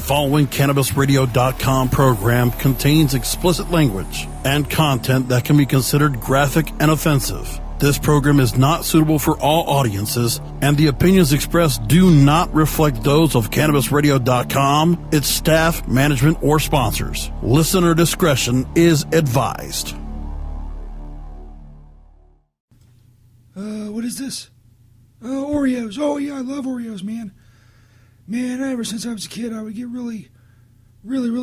following CannabisRadio.com program contains explicit language and content that can be considered graphic and offensive. This program is not suitable for all audiences, and the opinions expressed do not reflect those of CannabisRadio.com, its staff, management, or sponsors. Listener discretion is advised. What is this? Oreos. Oh, yeah, I love Oreos, man. Man, ever since I was a kid, I would get really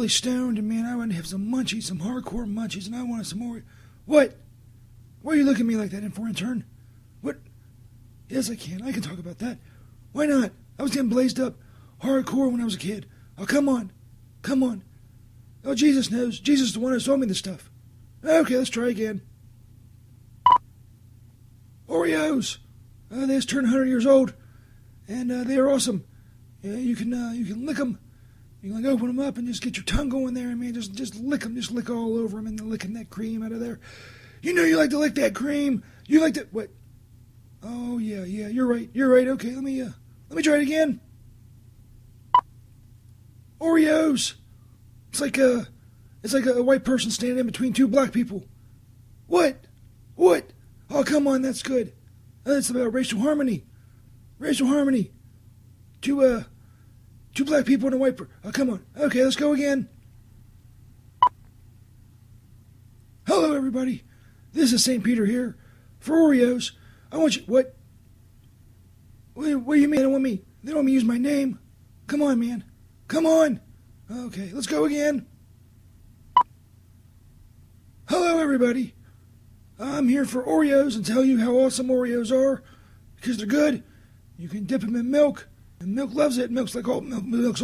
stoned, and man, I would have some munchies, some hardcore munchies, and I wanted some more. What? Why are you looking at me like that, for intern? What? Yes, I can talk about that. Why not? I was getting blazed up hardcore when I was a kid. Oh, come on. Oh, Jesus knows. Jesus is the one who told me this stuff. Okay, let's try again. Oreos. They just turned 100 years old, and they are awesome. Yeah, you can lick them. You can open them up and just get your tongue going there, and man, just lick them, just lick all over them, and then licking that cream out of there. You know you like to lick that cream. You like to what? Oh yeah, you're right. Okay, let me try it again. Oreos. It's like a white person standing in between two black people. What? Oh, come on, that's good. That's about racial harmony. Two black people and a white person. Oh, come on. Okay, let's go again. Hello, everybody. This is St. Peter here for Oreos. I want you... What do you mean? They don't want me to use my name. Come on, man. Come on. Okay, let's go again. Hello, everybody. I'm here for Oreos and tell you how awesome Oreos are because they're good. You can dip them in milk, and milk loves it. Milk's all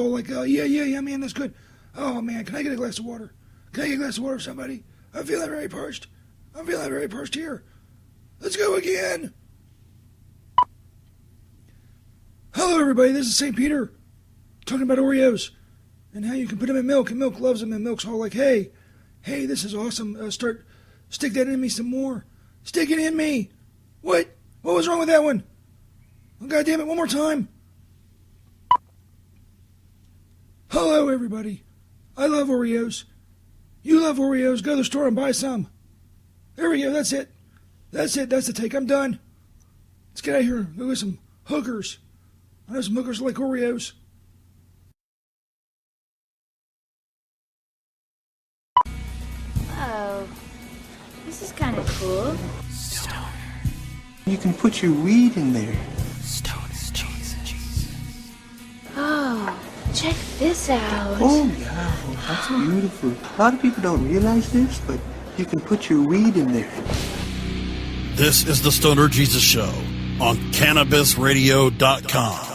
like, yeah, man, that's good. Oh, man, can I get a glass of water? Somebody? I'm feeling very parched here. Let's go again. Hello, everybody. This is St. Peter talking about Oreos and how you can put them in milk, and milk loves them, and milk's all like, hey, this is awesome. Stick that in me some more. Stick it in me. What was wrong with that one? Oh, God damn it, one more time. Hello, everybody. I love Oreos. You love Oreos. Go to the store and buy some. There we go. That's it. That's the take. I'm done. Let's get out of here and go get some hookers. I know some hookers like Oreos. Oh, this is kind of cool. Stoner. You can put your weed in there. Stoner Jesus. Oh, check this out. Oh, yeah. That's beautiful. A lot of people don't realize this, but you can put your weed in there. This is the Stoner Jesus Show on CannabisRadio.com.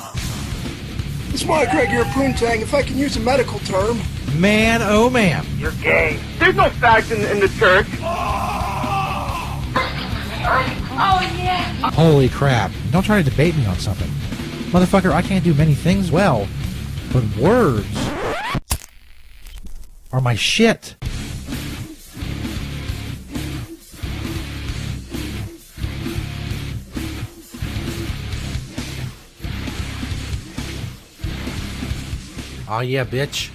That's why, Greg, you're a poontang, if I can use a medical term. Man, oh man. You're gay. There's no fags in the church. Oh, yeah. Holy crap. Don't try to debate me on something. Motherfucker, I can't do many things well, but words are my shit. Oh yeah, bitch.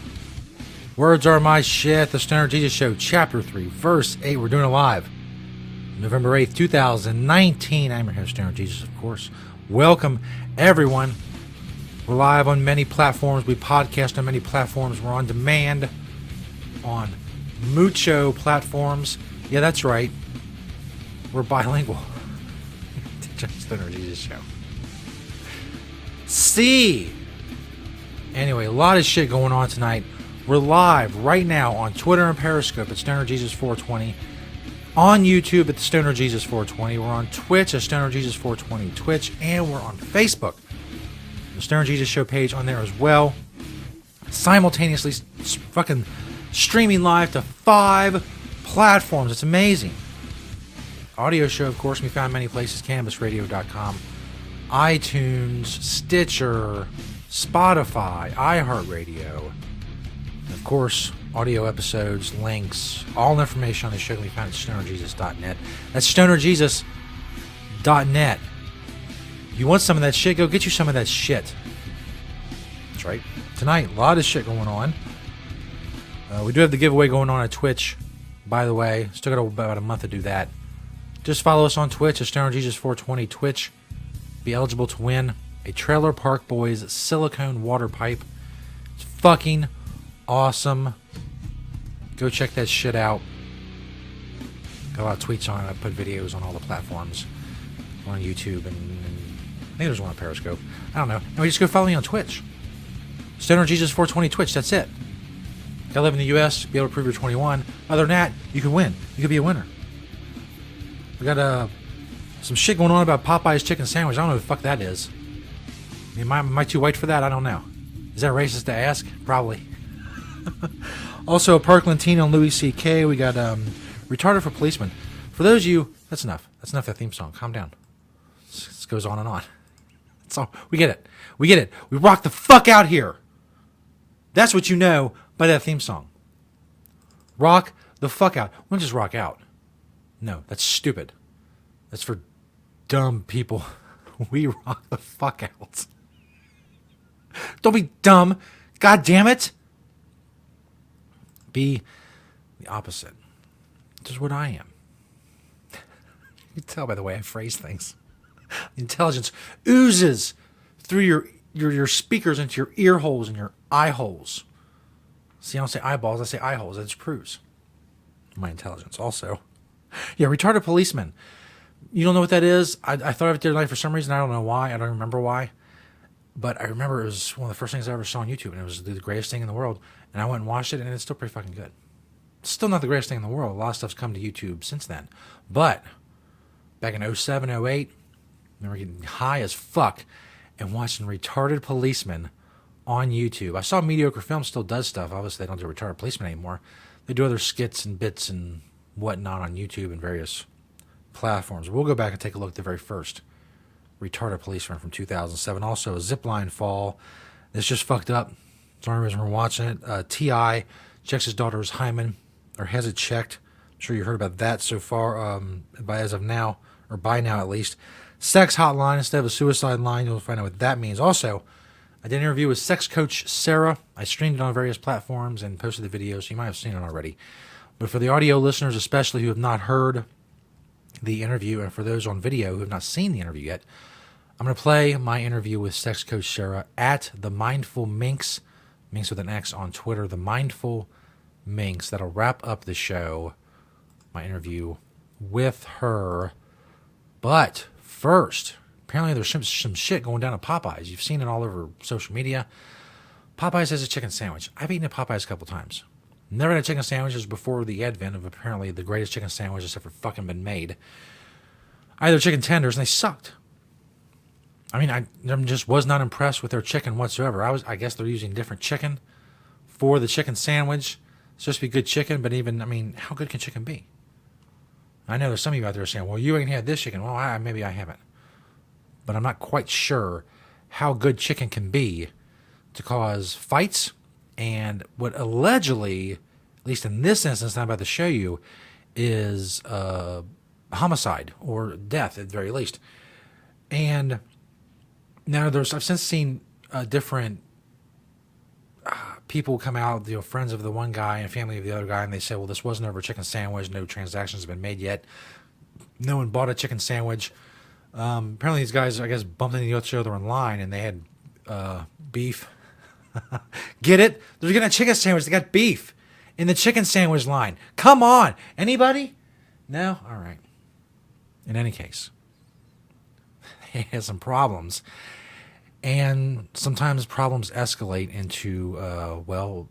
Words are my shit. The Stoner Jesus Show, Chapter 3, Verse 8. We're doing it live. November 8th, 2019. I'm your host, Stoner Jesus, of course. Welcome, everyone. We're live on many platforms. We podcast on many platforms. We're on demand on mucho platforms. Yeah, that's right. We're bilingual. Stoner Jesus Show. Anyway, a lot of shit going on tonight. We're live right now on Twitter and Periscope at Stoner Jesus 420. On YouTube at the Stoner Jesus 420. We're on Twitch at Stoner Jesus 420 Twitch, and we're on Facebook. The Stoner Jesus Show page on there as well. Simultaneously fucking streaming live to 5 platforms. It's amazing. Audio show, of course, can be found many places. CannabisRadio.com, iTunes, Stitcher, Spotify, iHeartRadio. Of course, audio episodes, links, all information on the show can be found at stonerjesus.net. That's stonerjesus.net. You want some of that shit? Go get you some of that shit. That's right. Tonight, a lot of shit going on. We do have the giveaway going on at Twitch, by the way. Still got about a month to do that. Just follow us on Twitch at StonerJesus420 Twitch. Be eligible to win a Trailer Park Boys silicone water pipe. It's fucking awesome. Go check that shit out. Got a lot of tweets on it. I put videos on all the platforms. On YouTube and I think there's one on Periscope. I don't know. No, just go follow me on Twitch. StonerJesus420 Twitch. That's it. Gotta live in the U.S. Be able to prove you're 21. Other than that, you can win. You could be a winner. We got some shit going on about Popeye's chicken sandwich. I don't know what the fuck that is. I mean, am I too white for that? I don't know. Is that racist to ask? Probably. Also, Parkland Teen and Louis C.K. We got Retarded for Policemen. For those of you, that's enough. That's enough of that theme song. Calm down. This goes on and on. That's all. We get it. We get it. We rock the fuck out here. That's what you know by that theme song. Rock the fuck out. We don't just rock out. No, that's stupid. That's for dumb people. We rock the fuck out. Don't be dumb. God damn it. Be the opposite. Which is what I am. You can tell by the way I phrase things. Intelligence oozes through your speakers into your ear holes and your eye holes. See, I don't say eyeballs, I say eye holes. That just proves my intelligence. Also, yeah, retarded policeman. You don't know what that is? I thought of it the other night for some reason. I don't know why. I don't remember why. But I remember it was one of the first things I ever saw on YouTube, and it was the greatest thing in the world. And I went and watched it, and it's still pretty fucking good. It's still not the greatest thing in the world. A lot of stuff's come to YouTube since then. But back in 07, 08, I remember getting high as fuck and watching Retarded Policeman on YouTube. I saw Mediocre Film still does stuff. Obviously, they don't do Retarded Policeman anymore. They do other skits and bits and whatnot on YouTube and various platforms. We'll go back and take a look at the very first Retarded Policeman from 2007. Also, a zipline fall. It's just fucked up. That's the only reason we're watching it. T.I. checks his daughter's hymen, or has it checked. I'm sure you heard about that so far, as of now, or by now at least. Sex hotline instead of a suicide line. You'll find out what that means. Also, I did an interview with sex coach Sarah. I streamed it on various platforms and posted the video, so you might have seen it already. But for the audio listeners, especially who have not heard the interview, and for those on video who have not seen the interview yet, I'm going to play my interview with sex coach Sarah at the Mindful Minx, Minx with an X on Twitter, the Mindful Minx. That'll wrap up the show, my interview with her. But first, apparently there's some shit going down at Popeyes. You've seen it all over social media. Popeyes has a chicken sandwich. I've eaten at Popeyes a couple times. Never had chicken sandwiches before the advent of apparently the greatest chicken sandwich that's ever fucking been made. I had their chicken tenders and they sucked. I mean, I just was not impressed with their chicken whatsoever. I guess they're using different chicken for the chicken sandwich. It's supposed to be good chicken, but even, I mean, how good can chicken be? I know there's some of you out there saying, well, you ain't had this chicken. Well, maybe I haven't. But I'm not quite sure how good chicken can be to cause fights and what allegedly, at least in this instance I'm about to show you, is homicide or death at the very least. And now I've since seen different people come out, friends of the one guy and family of the other guy, and they say, well, this wasn't over a chicken sandwich. No transactions have been made yet. No one bought a chicken sandwich. Apparently these guys, I guess, bumped into each other online, and they had beef. Get it? They're getting a chicken sandwich. They got beef in the chicken sandwich line. Come on. Anybody? No? All right. In any case, they had some problems. And sometimes problems escalate into,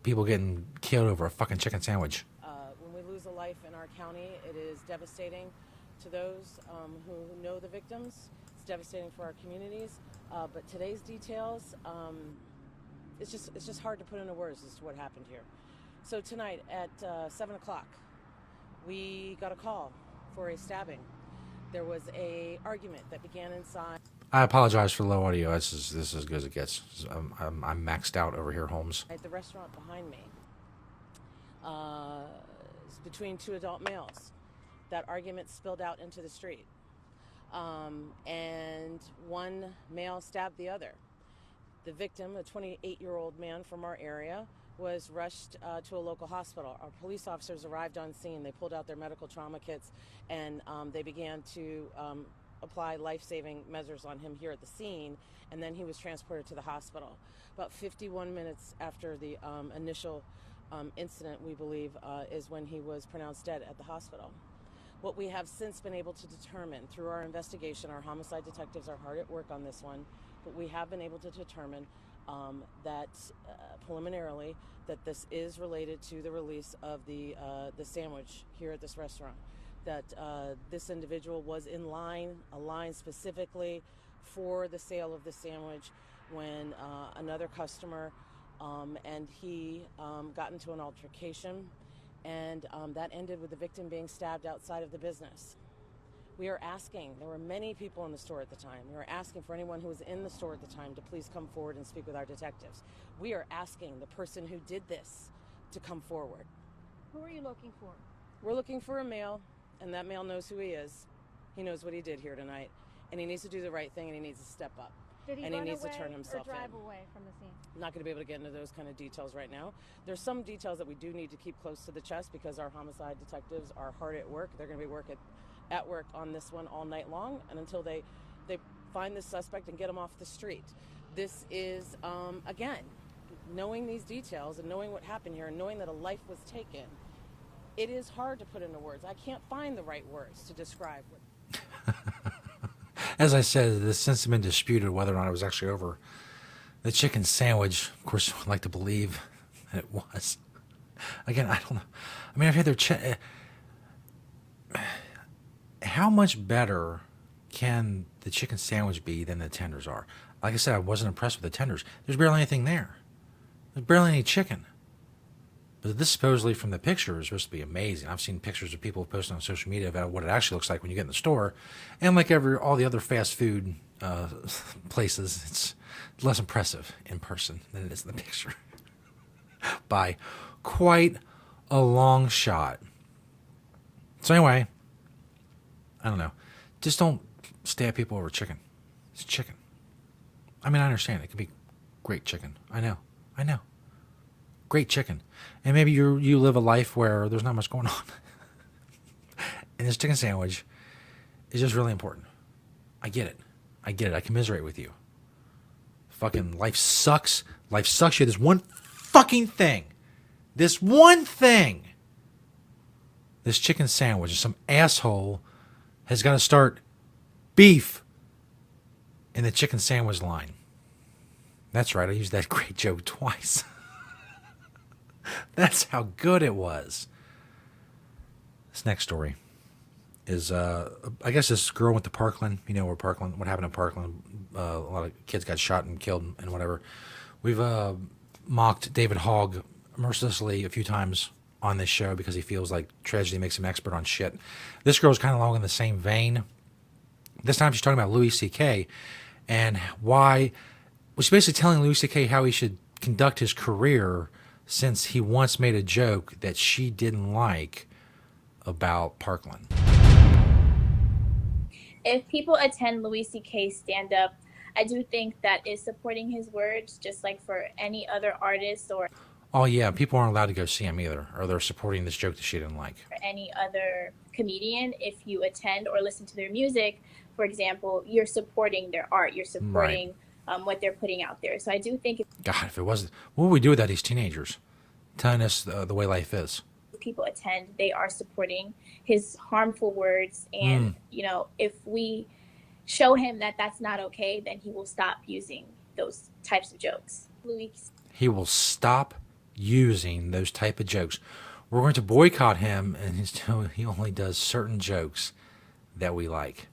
people getting killed over a fucking chicken sandwich. When we lose a life in our county, it is devastating to those who know the victims. It's devastating for our communities. But today's details, it's just hard to put into words as to what happened here. So tonight at 7 o'clock, we got a call for a stabbing. There was a argument that began inside. I apologize for the low audio. This is as good as it gets. I'm maxed out over here, Holmes. At the restaurant behind me, it's between two adult males. That argument spilled out into the street, and one male stabbed the other. The victim, a 28-year-old man from our area, was rushed to a local hospital. Our police officers arrived on scene. They pulled out their medical trauma kits, and they began to apply life-saving measures on him here at the scene, and then he was transported to the hospital. About 51 minutes after the initial incident, we believe, is when he was pronounced dead at the hospital. What we have since been able to determine through our investigation, our homicide detectives are hard at work on this one, but we have been able to determine that preliminarily that this is related to the release of the sandwich here at this restaurant. That this individual was in line, a line specifically for the sale of the sandwich, when another customer and he got into an altercation, and that ended with the victim being stabbed outside of the business. We are asking, there were many people in the store at the time, we are asking for anyone who was in the store at the time to please come forward and speak with our detectives. We are asking the person who did this to come forward. Who are you looking for? We're looking for a male, and that male knows who he is. He knows what he did here tonight, and he needs to do the right thing, and he needs to step up. Did he and he run needs away to turn himself or drive in. away from the scene? I'm not going to be able to get into those kind of details right now. There's some details that we do need to keep close to the chest because our homicide detectives are hard at work. They're going to be at work on this one all night long, and until they find this suspect and get him off the street. This is, again, knowing these details and knowing what happened here and knowing that a life was taken, it is hard to put into words. I can't find the right words to describe what... As I said, this since been disputed whether or not it was actually over the chicken sandwich. Of course, I'd like to believe that it was. Again, I don't know. I mean, I've had their how much better can the chicken sandwich be than the tenders are? Like I said, I wasn't impressed with the tenders. There's barely anything there. There's barely any chicken. But this supposedly from the picture is supposed to be amazing. I've seen pictures of people posting on social media about what it actually looks like when you get in the store. And like all the other fast food places, it's less impressive in person than it is in the picture. By quite a long shot. So anyway, I don't know. Just don't stab people over chicken. It's chicken. I mean, I understand. It could be great chicken. I know. Great chicken. And maybe you live a life where there's not much going on. And this chicken sandwich is just really important. I get it. I commiserate with you. Fucking life sucks. Life sucks. You have this one fucking thing. This one thing. This chicken sandwich. Some asshole has got to start beef in the chicken sandwich line. That's right. I used that great joke twice. That's how good it was. This next story is, I guess this girl went to Parkland. You know where Parkland, what happened in Parkland. A lot of kids got shot and killed and whatever. We've mocked David Hogg mercilessly a few times on this show because he feels like tragedy makes him expert on shit. This girl's kind of along in the same vein. This time she's talking about Louis C.K. and why, was basically telling Louis C.K. how he should conduct his career since he once made a joke that she didn't like about Parkland. If people attend Louis C.K.'s stand-up, I do think that is supporting his words, just like for any other artist or... Oh, yeah, people aren't allowed to go see him either, or they're supporting this joke that she didn't like. For any other comedian, if you attend or listen to their music, for example, you're supporting their art, you're supporting what they're putting out there. So I do think... God, if it wasn't... What would we do without these teenagers telling us the way life is? People attend, they are supporting his harmful words. And, you know, if we show him that that's not okay, then he will stop using those types of jokes. He will stop using those type of jokes. We're going to boycott him, and he only does certain jokes that we like.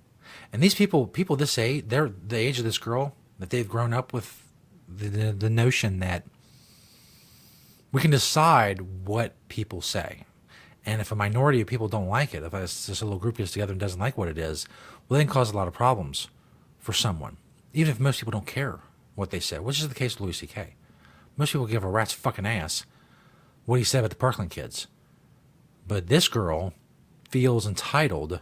And these people this age, they're the age of this girl, that they've grown up with the notion that we can decide what people say. And if a minority of people don't like it, if it's just a little group gets together and doesn't like what it is, well, then cause a lot of problems for someone. Even if most people don't care what they say, which is the case with Louis C.K. Most people give a rat's fucking ass what he said about the Parkland kids. But this girl feels entitled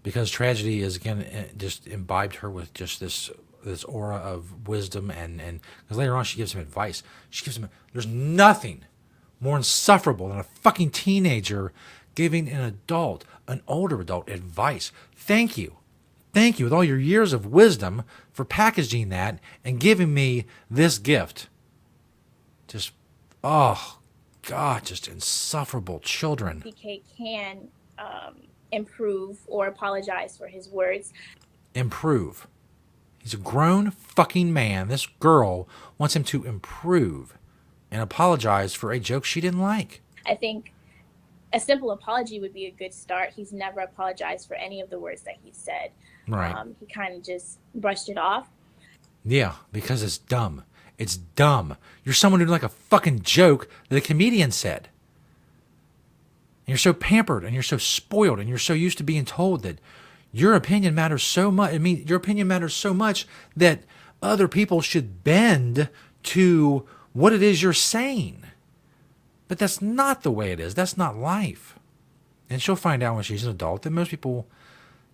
because tragedy is, again, just imbibed her with just this this aura of wisdom, and because later on she gives him advice. There's nothing more insufferable than a fucking teenager giving an older adult advice. Thank you with all your years of wisdom for packaging that and giving me this gift. Just, oh God, just insufferable children. CK can improve or apologize for his words. Improve. He's a grown fucking man. This girl wants him to improve and apologize for a joke she didn't like. I think a simple apology would be a good start. He's never apologized for any of the words that he said. Right. He kind of just brushed it off. Yeah, because it's dumb. It's dumb. You're someone who didn't like a fucking joke that a comedian said. And you're so pampered and you're so spoiled and you're so used to being told that your opinion matters so much. I mean, your opinion matters so much that other people should bend to what it is you're saying. But that's not the way it is. That's not life. And she'll find out when she's an adult that most people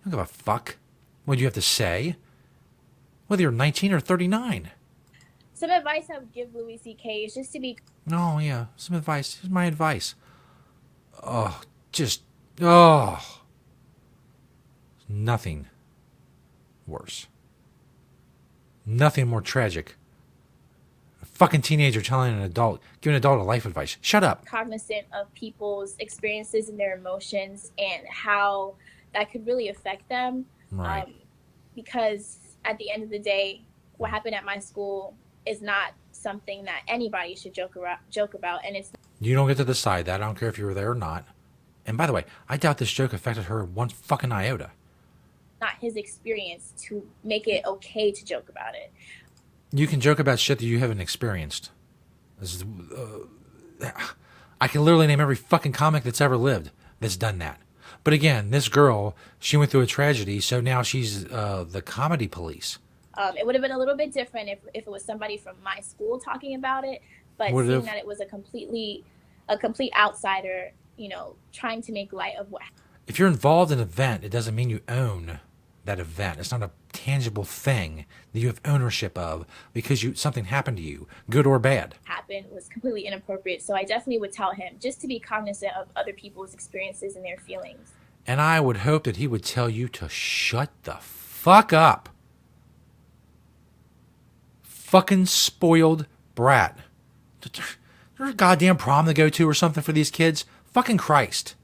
don't give a fuck what you have to say, whether you're 19 or 39. Some advice I would give Louis C.K. is just to be... Oh, yeah. Some advice. Here's my advice. Nothing worse. Nothing more tragic. A fucking teenager telling giving an adult a life advice. Shut up. Cognizant of people's experiences and their emotions and how that could really affect them. Right. Because at the end of the day, what happened at my school is not something that anybody should joke about, and it's... You don't get to decide that. I don't care if you were there or not. And by the way, I doubt this joke affected her one fucking iota. Not his experience to make it okay to joke about it. You can joke about shit that you haven't experienced. I can literally name every fucking comic that's ever lived that's done that. But again, this girl, she went through a tragedy, so now she's the comedy police. It would have been a little bit different if it was somebody from my school talking about it, but seeing that it was a complete outsider, trying to make light of what... If you're involved in an event, it doesn't mean you own that event. It's not a tangible thing that you have ownership of because something happened to you, good or bad. Happened was completely inappropriate, so I definitely would tell him just to be cognizant of other people's experiences and their feelings. And I would hope that he would tell you to shut the fuck up. Fucking spoiled brat. There's a goddamn prom to go to or something for these kids. Fucking Christ.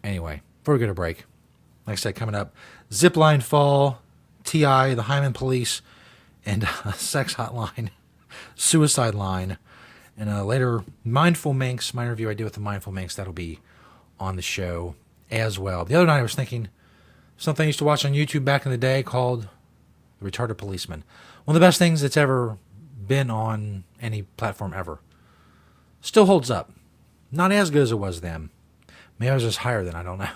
Anyway, before we go to break, like I said, coming up, Zipline Fall, T.I., the Hyman Police, and Sex Hotline, Suicide Line, and later Mindful Minx, my interview I did with the Mindful Minx, that'll be on the show as well. The other night I was thinking something I used to watch on YouTube back in the day called The Retarded Policeman. One of the best things that's ever been on any platform ever. Still holds up. Not as good as it was then. Maybe I was just higher then, I don't know.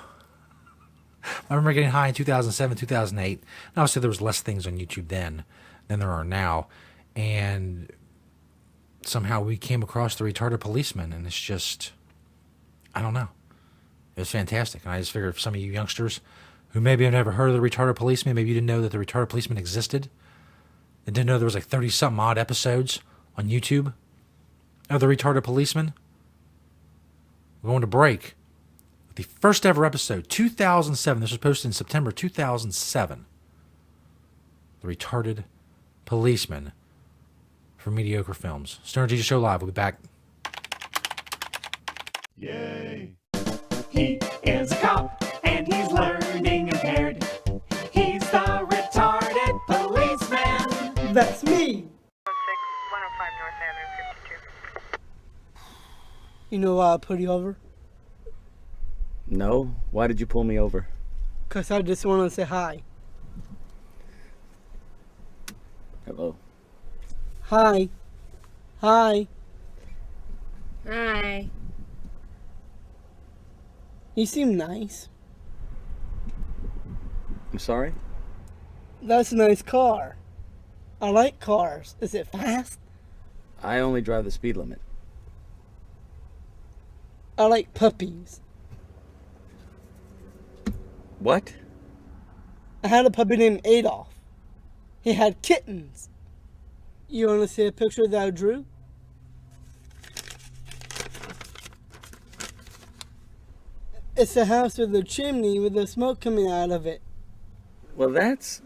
I remember getting high in 2007, 2008. And obviously there was less things on YouTube then than there are now. And somehow we came across The Retarded Policeman, and it's just, I don't know. It was fantastic. And I just figured for some of you youngsters who maybe have never heard of The Retarded Policeman, maybe you didn't know that The Retarded Policeman existed, and didn't know there was like 30-something odd episodes on YouTube of The Retarded Policeman. We're going to break with the first ever episode, 2007. This was posted in September 2007. The Retarded Policeman for Mediocre Films. Stoner Jesus Show Live. We'll be back. Yay. He is a cop, and he's learning impaired. He's the retarded policeman. That's me. 105 North Avenue, 52. You know why I put you over? No. Why did you pull me over? Because I just want to say hi. Hello. Hi. Hi. Hi. You seem nice. I'm sorry? That's a nice car. I like cars. Is it fast? I only drive the speed limit. I like puppies. What? I had a puppy named Adolf. He had kittens. You want to see a picture that I drew? It's a house with a chimney with the smoke coming out of it. Well, that's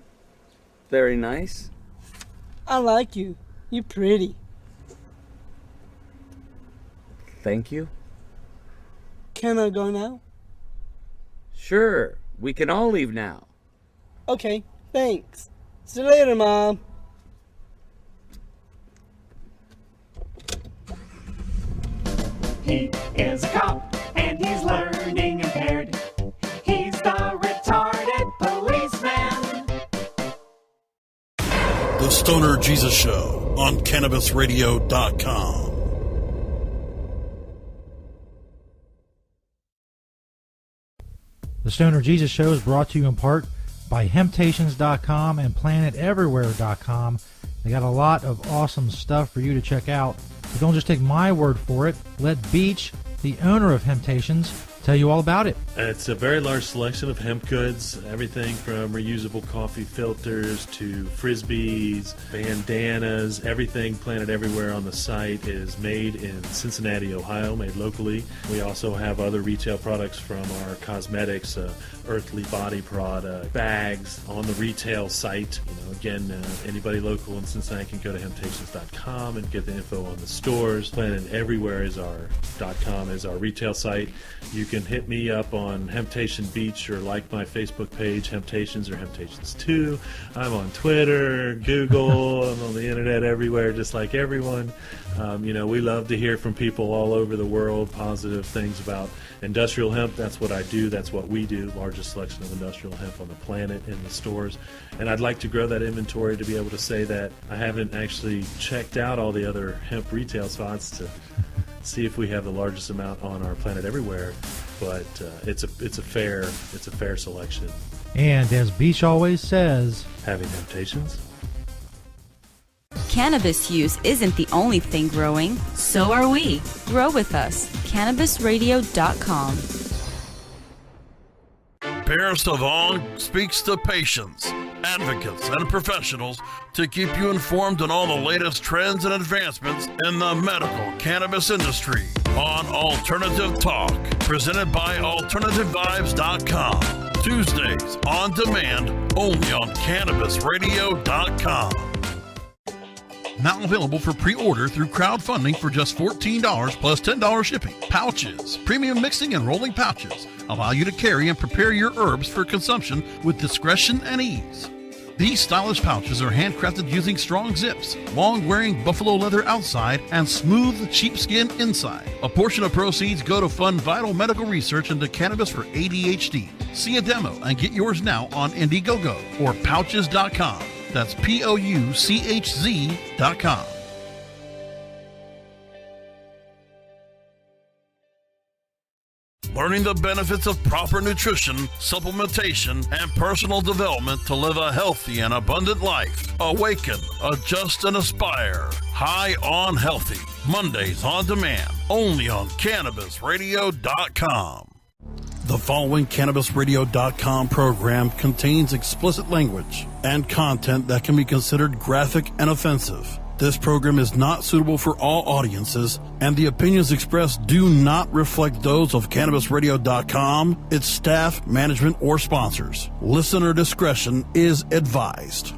very nice. I like you. You're pretty. Thank you. Can I go now? Sure, we can all leave now. Okay, thanks. See you later, Mom. He is a cop, and he's learning impaired. He's the retarded policeman. The Stoner Jesus Show on CannabisRadio.com. The Stoner Jesus Show is brought to you in part by Hemptations.com and PlanetEverywhere.com. They got a lot of awesome stuff for you to check out. But don't just take my word for it. Let Beach, the owner of Hemptations, tell you all about it. It's a very large selection of hemp goods, everything from reusable coffee filters to frisbees, bandanas, everything Planet Everywhere on the site is made in Cincinnati, Ohio, made locally. We also have other retail products from our cosmetics, Earthly Body product, bags on the retail site. Again, anybody local in Cincinnati can go to Hemptations.com and get the info on the stores. Planet Everywhere is our .com is our retail site. You can hit me up on Hemptation Beach or like my Facebook page, Hemptations or Hemptations 2. I'm on Twitter, Google, I'm on the internet everywhere, just like everyone. We love to hear from people all over the world, positive things about industrial hemp. That's what I do. That's what we do. Largest selection of industrial hemp on the planet in the stores. And I'd like to grow that inventory to be able to say that I haven't actually checked out all the other hemp retail spots to see if we have the largest amount on our Planet Everywhere. But it's a fair selection. And as Beach always says, having temptations. Cannabis use isn't the only thing growing. So are we. Grow with us. CannabisRadio.com. Pierre Savon speaks to patients, advocates, and professionals to keep you informed on all the latest trends and advancements in the medical cannabis industry on Alternative Talk, presented by AlternativeVibes.com. Tuesdays on demand, only on CannabisRadio.com. Now available for pre-order through crowdfunding for just $14 plus $10 shipping. Pouches, premium mixing and rolling pouches, allow you to carry and prepare your herbs for consumption with discretion and ease. These stylish pouches are handcrafted using strong zips, long-wearing buffalo leather outside, and smooth sheepskin inside. A portion of proceeds go to fund vital medical research into cannabis for ADHD. See a demo and get yours now on Indiegogo or Pouches.com. That's POUCHZ.com. Learning the benefits of proper nutrition, supplementation, and personal development to live a healthy and abundant life. Awaken, adjust, and aspire. High on Healthy. Mondays on demand. Only on CannabisRadio.com. The following CannabisRadio.com program contains explicit language and content that can be considered graphic and offensive. This program is not suitable for all audiences, and the opinions expressed do not reflect those of CannabisRadio.com, its staff, management, or sponsors. Listener discretion is advised.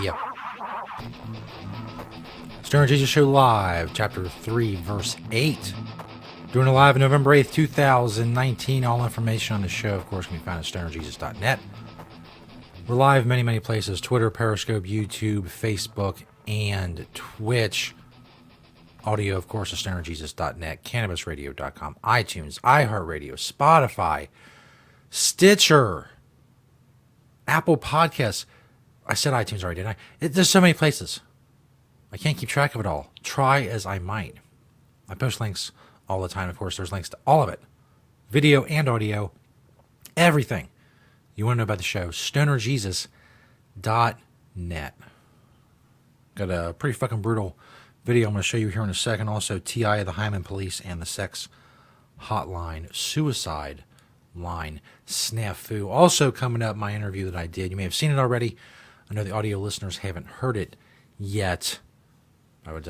Yep. Stoner Jesus Show Live, Chapter 3, Verse 8. Doing it live on November 8th, 2019. All information on the show, of course, can be found at stonerjesus.net. We're live many, many places. Twitter, Periscope, YouTube, Facebook, and Twitch. Audio, of course, at stonerjesus.net, cannabisradio.com, iTunes, iHeartRadio, Spotify, Stitcher, Apple Podcasts. I said iTunes already, didn't I? There's so many places. I can't keep track of it all. Try as I might. I post links all the time. Of course, there's links to all of it. Video and audio. Everything. you want to know about the show, stonerjesus.net. Got a pretty fucking brutal video I'm going to show you here in a second. Also, T.I., the Hyman Police, and the Sex Hotline, Suicide Line, Snafu. Also coming up, my interview that I did. You may have seen it already. I know the audio listeners haven't heard it yet. I would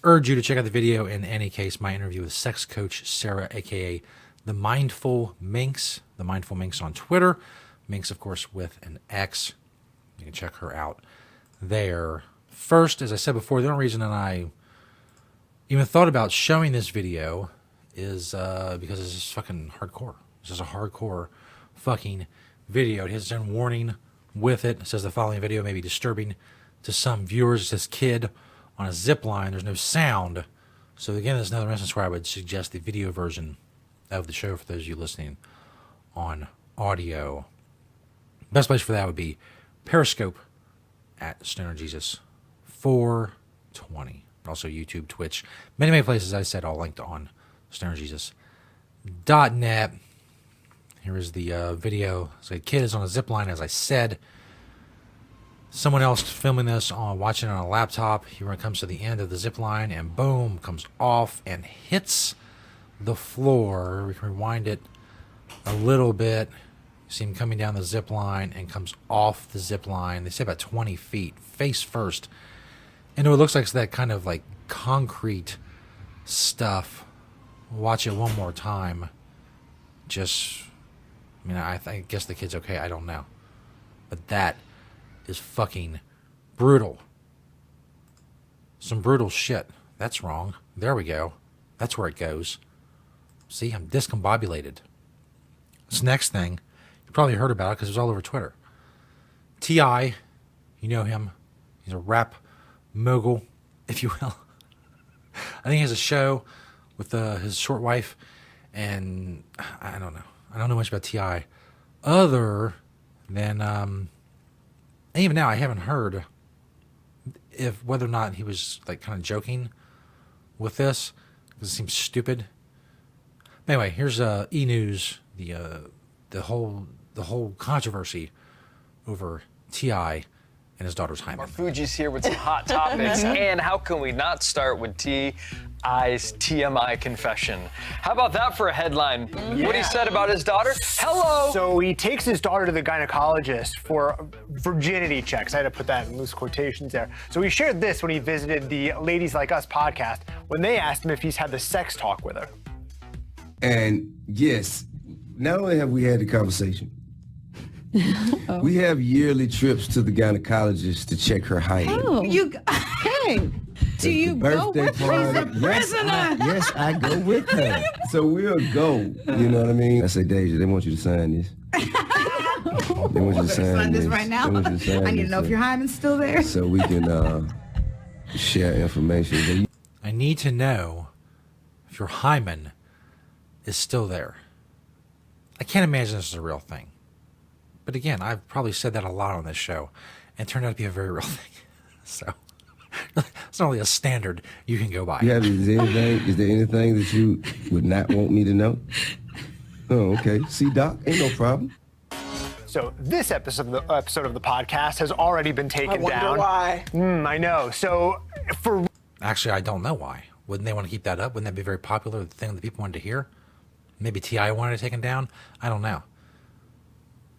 urge you to check out the video. In any case, my interview with sex coach Sarah, a.k.a. The Mindful Minx. The Mindful Minx on Twitter. Minx, of course, with an X. You can check her out there. First, as I said before, the only reason that I even thought about showing this video is because this is fucking hardcore. This is a hardcore fucking video. It has its own warning with it. It says the following video may be disturbing to some viewers. It says kid on a zip line. There's no sound. So again, there's another instance where I would suggest the video version of the show for those of you listening on audio. Best place for that would be Periscope at Stoner Jesus 420. Also YouTube, Twitch, many places. I said all linked on stonerjesus.net. Here is the video. So a kid is on a zip line, as I said. Someone else filming this, watching it on a laptop. Here it comes to the end of the zip line, and boom, comes off and hits the floor. We can rewind it a little bit. You see him coming down the zip line and comes off the zip line. They say about 20 feet, face first. And it looks like it's that kind of like concrete stuff. Watch it one more time. I guess the kid's okay. I don't know. But that is fucking brutal. Some brutal shit. That's wrong. There we go. That's where it goes. See, I'm discombobulated. This next thing, you probably heard about it because it was all over Twitter. T.I., you know him. He's a rap mogul, if you will. I think he has a show with his short wife, and I don't know. I don't know much about T.I. other than, even now I haven't heard whether or not he was like kind of joking with this, because it seems stupid. Anyway, here's E! News, the whole controversy over T.I. and his daughter's hymen. Fuji's here with some hot topics, and how can we not start with T.I.'s TMI confession? How about that for a headline? Yeah. What he said about his daughter? Hello! So he takes his daughter to the gynecologist for virginity checks. I had to put that in loose quotations there. So he shared this when he visited the Ladies Like Us podcast, when they asked him if he's had the sex talk with her. And yes, not only have we had the conversation, we have yearly trips to the gynecologist to check her hymen. Oh, hey, do you go with her? Yes, I go with her. So we'll go. You know what I mean? I say, Deja, they want you to sign this. They want you to sign this right now. I need to know if your hymen's still there. So we can share information. I need to know if your hymen is still there. I can't imagine this is a real thing. But again, I've probably said that a lot on this show, and it turned out to be a very real thing. So it's not really a standard you can go by. Yeah, is there anything that you would not want me to know? Oh, okay. See, Doc, ain't no problem. So this episode of the podcast has already been taken down. I wonder why. I know. So Actually, I don't know why. Wouldn't they want to keep that up? Wouldn't that be a very popular thing that people wanted to hear? Maybe T.I. wanted it taken down? I don't know.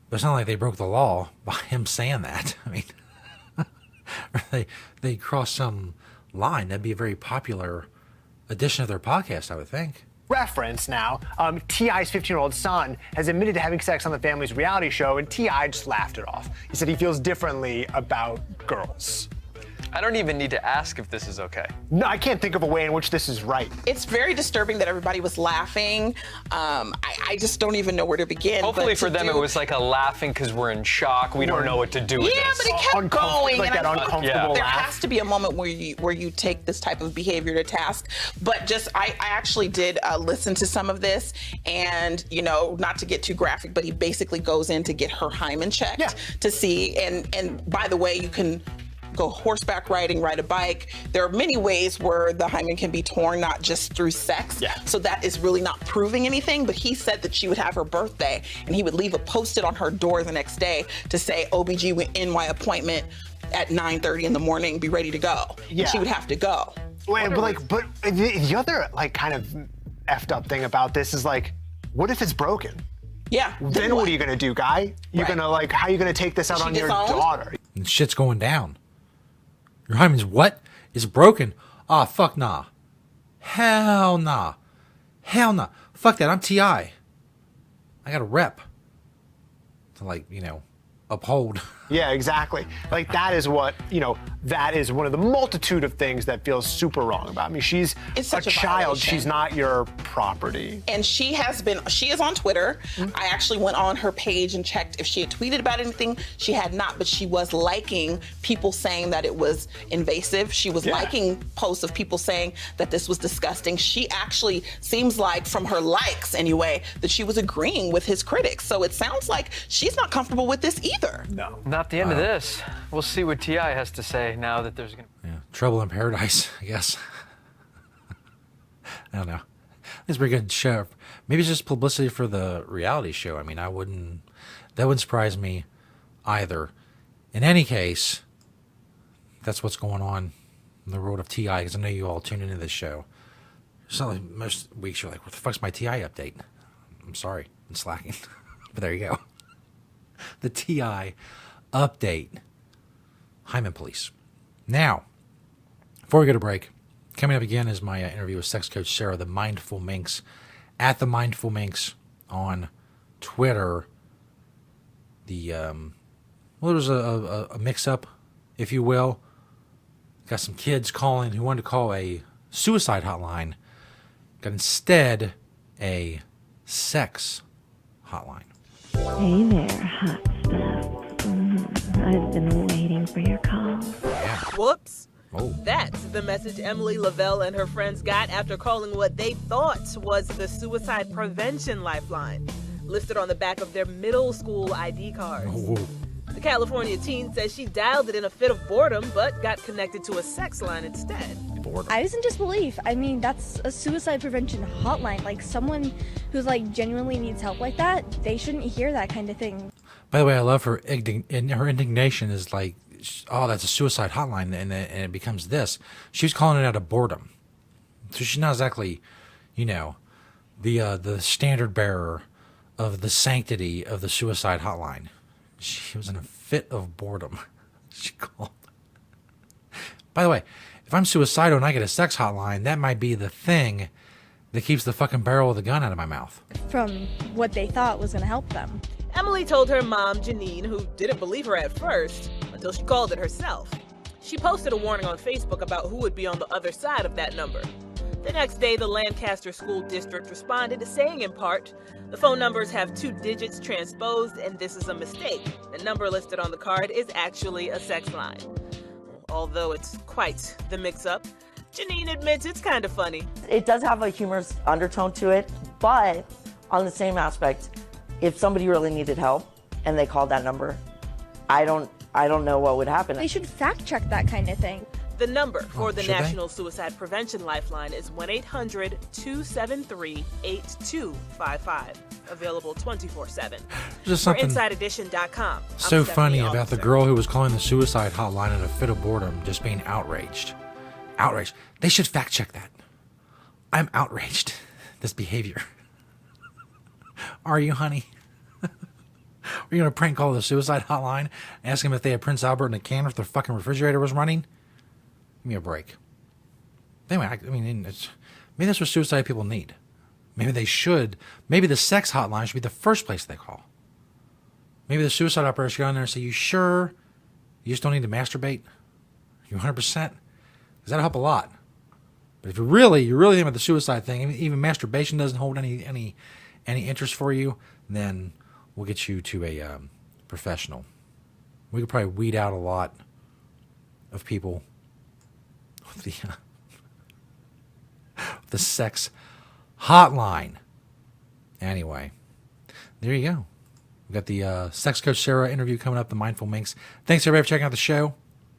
But it's not like they broke the law by him saying that. I mean, they crossed some line. That'd be a very popular edition of their podcast, I would think. reference now, T.I.'s 15-year-old son has admitted to having sex on the family's reality show, and T.I. just laughed it off. He said he feels differently about girls. I don't even need to ask if this is okay. No, I can't think of a way in which this is right. It's very disturbing that everybody was laughing. I just don't even know where to begin. Hopefully for them it was like a laughing because we're in shock. We don't know what to do with this. Yeah, but it kept going. Like that uncomfortable There laugh. has to be a moment where you take this type of behavior to task. But just, I actually did listen to some of this, and, you know, not to get too graphic, but he basically goes in to get her hymen checked to see. And by the way, you can go horseback riding, ride a bike. There are many ways where the hymen can be torn, not just through sex. Yeah. So that is really not proving anything, but he said that she would have her birthday and he would leave a post-it on her door the next day to say OBGYN appointment at 9:30 in the morning, be ready to go. Yeah. And she would have to go. Wait, but the other like kind of effed up thing about this is like, what if it's broken? Yeah. Then what are you gonna do, guy? You're gonna like, how are you gonna take this out on your daughter? And shit's going down. Your hymen's what? Is broken? Ah, fuck nah. Hell nah. Hell nah. Fuck that. I'm T.I. I got a rep to, like, you know, uphold. Yeah, exactly. Like that is what, you know, that is one of the multitude of things that feels super wrong about me. She's a child. violation. She's not your property. And she is on Twitter. I actually went on her page and checked if she had tweeted about anything. She had not, but she was liking people saying that it was invasive. She was liking posts of people saying that this was disgusting. She actually seems like, from her likes anyway, that she was agreeing with his critics. So it sounds like she's not comfortable with this either. No. Not the end of this. We'll see what T.I. has to say now that there's going to Yeah. Trouble in Paradise, I guess. I don't know. It's a pretty good show. Maybe it's just publicity for the reality show. I mean, that wouldn't surprise me either. In any case, that's what's going on in the world of T.I., because I know you all tune into this show. So like most weeks you're like, what the fuck's my T.I. update? I'm sorry, I'm slacking. But there you go. The T.I. update. Hymen Police. Now, before we go to break, coming up again is my interview with sex coach Sarah, the Mindful Minx, at the Mindful Minx on Twitter. There was a mix-up, if you will. Got some kids calling who wanted to call a suicide hotline. Got instead a sex hotline. Hey there, hot stuff. I've been waiting for your call. Whoops. Oh. That's the message Emily Lavelle and her friends got after calling what they thought was the suicide prevention lifeline, listed on the back of their middle school ID cards. Oh. The California teen says she dialed it in a fit of boredom, but got connected to a sex line instead. I was in disbelief. I mean, that's a suicide prevention hotline. Like, someone who's, like, genuinely needs help like that, they shouldn't hear that kind of thing. By the way, I love her her indignation is like, oh, that's a suicide hotline, and it becomes this. She was calling it out of boredom. So she's not exactly, you know, the standard bearer of the sanctity of the suicide hotline. She was in a fit of boredom. She called. By the way, if I'm suicidal and I get a sex hotline, that might be the thing that keeps the fucking barrel of the gun out of my mouth. From what they thought was going to help them. Emily told her mom, Janine, who didn't believe her at first until she called it herself. She posted a warning on Facebook about who would be on the other side of that number. The next day, the Lancaster School District responded, saying in part, the phone numbers have 2 digits transposed and this is a mistake. The number listed on the card is actually a sex line. Although it's quite the mix-up, Janine admits it's kind of funny. It does have a humorous undertone to it, but on the same aspect, if somebody really needed help and they called that number, I don't know what would happen. They should fact check that kind of thing. The number for the National Suicide Prevention Lifeline is 1-800-273-8255. Available 24/7. Just For something InsideEdition.com. so funny about the girl who was calling the suicide hotline in a fit of boredom, just being outraged. Outraged. They should fact check that. I'm outraged. This behavior. Are you, honey? Are you going to prank call the suicide hotline, ask them if they had Prince Albert in a can or if their fucking refrigerator was running? Give me a break. Anyway, I mean, maybe that's what suicide people need. Maybe they should. Maybe the sex hotline should be the first place they call. Maybe the suicide operator should go in there and say, you sure you just don't need to masturbate? You 100%? Because that'll help a lot. But if you're really thinking about the suicide thing, even masturbation doesn't hold any interest for you, then we'll get you to a professional. We could probably weed out a lot of people with the sex hotline. Anyway, there you go. We got the sex coach Sarah interview coming up, the Mindful Minx. Thanks everybody for checking out the show.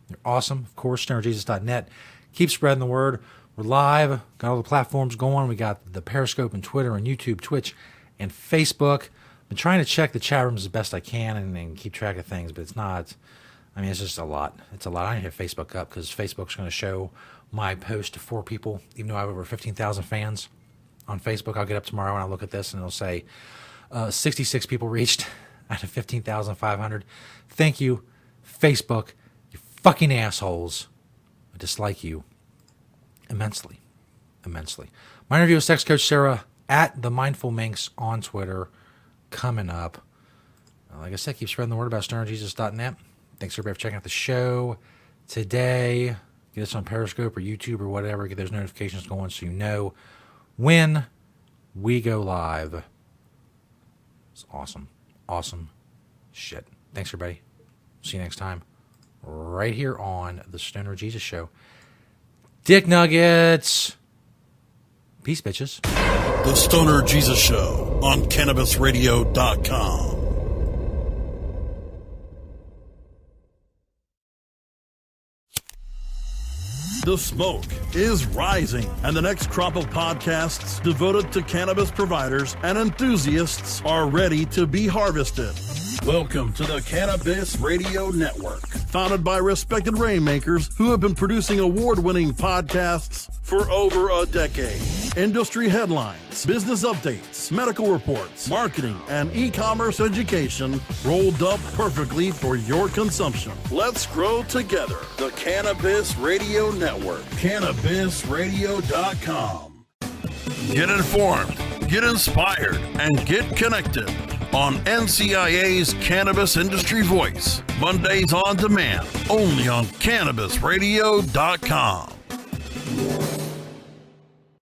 They're awesome. Of course, stonerjesus.net. Keep spreading the word. We're live. Got all the platforms going. We got the Periscope and Twitter and YouTube, Twitch, and Facebook. Been trying to check the chat rooms as best I can and keep track of things, but it's not. I mean, it's just a lot. It's a lot. I need to hit Facebook up because Facebook's going to show my post to 4 people, even though I have over 15,000 fans on Facebook. I'll get up tomorrow and I'll look at this and it'll say 66 people reached out of 15,500. Thank you, Facebook. You fucking assholes. I dislike you immensely. Immensely. My interview with Sex Coach Sarah at The Mindful Minx on Twitter coming up. Like I said, keep spreading the word about stonerjesus.net. Thanks everybody for checking out the show today. Get us on Periscope or YouTube or whatever. Get those notifications going so you know when we go live. It's awesome. Awesome shit. Thanks everybody. See you next time. Right here on the Stoner Jesus Show. Dick Nuggets. Peace, bitches. The Stoner Jesus Show on CannabisRadio.com. The smoke is rising, and the next crop of podcasts devoted to cannabis providers and enthusiasts are ready to be harvested. Welcome to the Cannabis Radio Network, founded by respected rainmakers who have been producing award-winning podcasts for over a decade. Industry headlines, business updates, medical reports, marketing, and e-commerce education rolled up perfectly for your consumption. Let's grow together. The Cannabis Radio Network. CannabisRadio.com. Get informed, get inspired, and get connected on NCIA's Cannabis Industry Voice. Mondays on demand, only on CannabisRadio.com.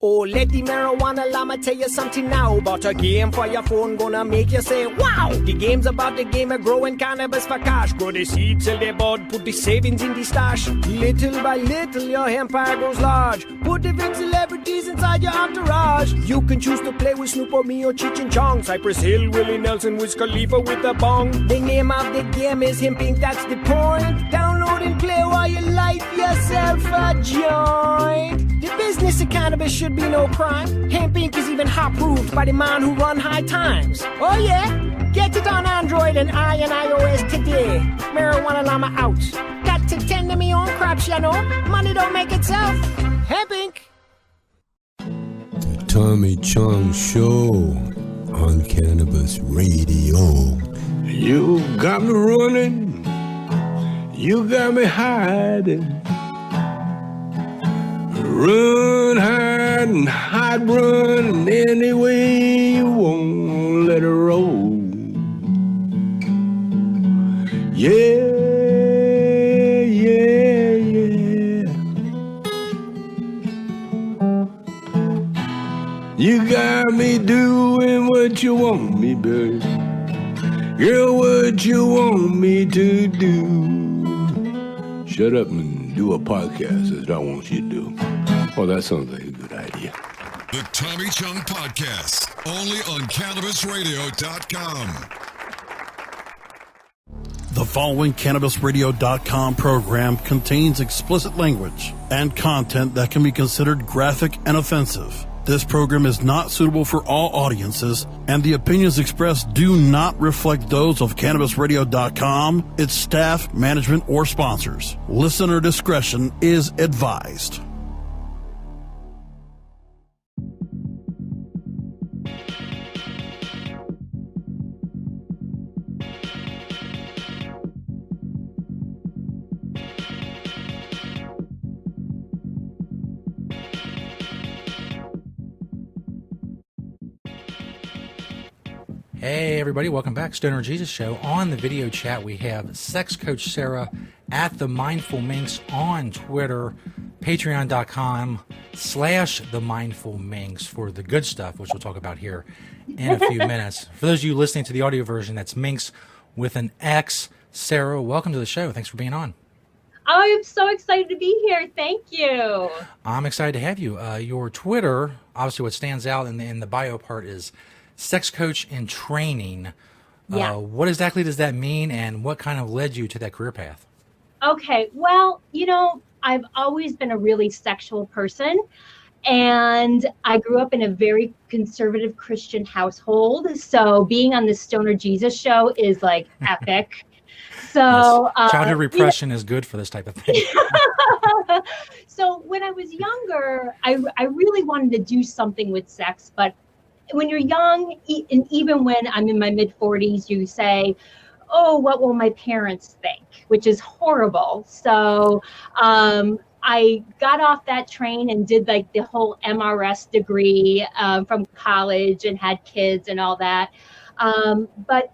Oh, let the marijuana llama tell you something now about a game for your phone gonna make you say, wow! The game's about the game of growing cannabis for cash. Grow the seed, sell the bud, put the savings in the stash. Little by little, your empire grows large. Put the big celebrities inside your entourage. You can choose to play with Snoop or me or Cheech and Chong. Cypress Hill, Willie Nelson, Wiz Khalifa with a bong. The name of the game is Hemp Inc., that's the point. Download and play while you light yourself a joint. The business of cannabis should be no crime. Hemp Inc. is even hot-proofed by the man who run High Times. Oh yeah? Get it on Android and iOS today. Marijuana Llama out. Got to tend to me own crops, you know. Money don't make itself. Hemp Inc. The Tommy Chong Show on Cannabis Radio. You got me running. You got me hiding. Run, hide, and hide, run any way you want, let it roll. Yeah, yeah, yeah. You got me doing what you want me, baby. Girl, what you want me to do. Shut up and do a podcast as I want you to do. Oh, that sounds like a good idea. The Tommy Chong Podcast, only on CannabisRadio.com. The following CannabisRadio.com program contains explicit language and content that can be considered graphic and offensive. This program is not suitable for all audiences, and the opinions expressed do not reflect those of CannabisRadio.com, its staff, management, or sponsors. Listener discretion is advised. Hey everybody, welcome back. Stoner Jesus Show. On the video chat we have Sex Coach Sarah at The Mindful Minx on Twitter, patreon.com/The Mindful Minx for the good stuff, which we'll talk about here in a few minutes. For those of you listening to the audio version, that's Minx with an X. Sarah, welcome to the show. Thanks for being on. I'm so excited to be here. Thank you. I'm excited to have you. Your Twitter, obviously what stands out in the bio part is Sex Coach in Training. Yeah. What exactly does that mean, and what kind of led you to that career path? Okay, well, I've always been a really sexual person. And I grew up in a very conservative Christian household. So being on the Stoner Jesus show is like epic. So childhood repression is good for this type of thing. So when I was younger, I really wanted to do something with sex. But when you're young, and even when I'm in my mid 40s, you say, oh, what will my parents think? Which is horrible. So I got off that train and did like the whole MRS degree from college and had kids and all that. But